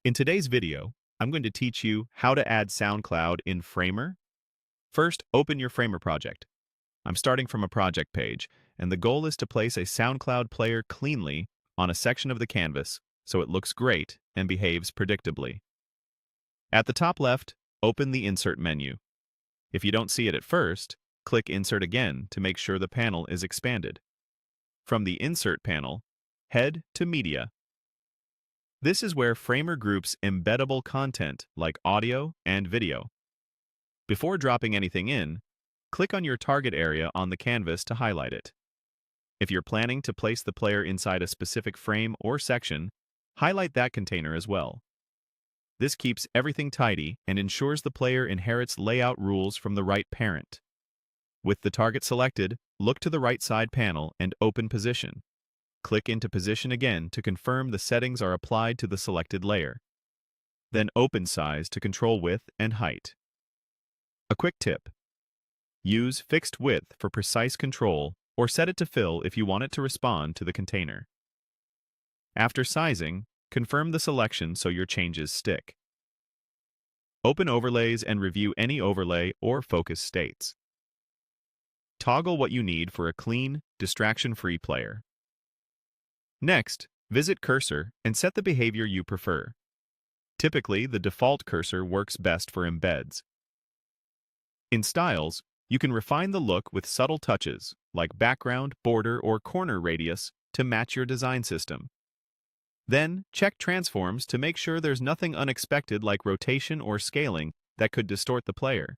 In today's video, I'm going to teach you how to add Soundcloud in Framer. First, open your Framer project. I'm starting from a project page, and the goal is to place a SoundCloud player cleanly on a section of the canvas so it looks great and behaves predictably. At the top left, open the Insert menu. If you don't see it at first, click Insert again to make sure the panel is expanded. From the Insert panel, head to Media. This is where Framer groups embeddable content like audio and video. Before dropping anything in, click on your target area on the canvas to highlight it. If you're planning to place the player inside a specific frame or section, highlight that container as well. This keeps everything tidy and ensures the player inherits layout rules from the right parent. With the target selected, look to the right side panel and open Position. Click into Position again to confirm the settings are applied to the selected layer. Then open Size to control width and height. A quick tip: use fixed width for precise control or set it to fill if you want it to respond to the container. After sizing, confirm the selection so your changes stick. Open Overlays and review any overlay or focus states. Toggle what you need for a clean, distraction-free player. Next, visit Cursor and set the behavior you prefer. Typically, the default cursor works best for embeds. In Styles, you can refine the look with subtle touches, like background, border, or corner radius, to match your design system. Then, check Transforms to make sure there's nothing unexpected like rotation or scaling that could distort the player.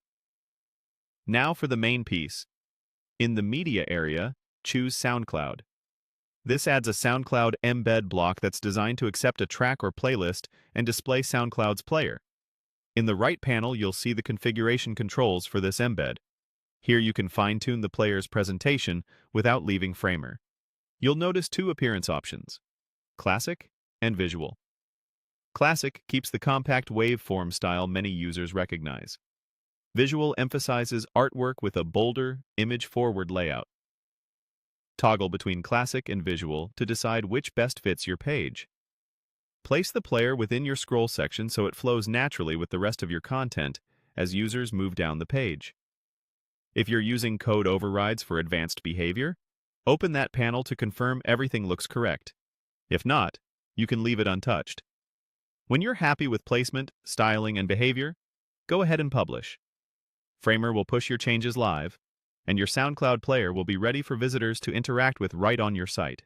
Now for the main piece. In the Media area, choose SoundCloud. This adds a SoundCloud embed block that's designed to accept a track or playlist and display SoundCloud's player. In the right panel, you'll see the configuration controls for this embed. Here you can fine-tune the player's presentation without leaving Framer. You'll notice two appearance options: Classic and Visual. Classic keeps the compact waveform style many users recognize. Visual emphasizes artwork with a bolder, image-forward layout. Toggle between Classic and Visual to decide which best fits your page. Place the player within your scroll section so it flows naturally with the rest of your content as users move down the page. If you're using code overrides for advanced behavior, open that panel to confirm everything looks correct. If not, you can leave it untouched. When you're happy with placement, styling, and behavior, go ahead and publish. Framer will push your changes live, and your SoundCloud player will be ready for visitors to interact with right on your site.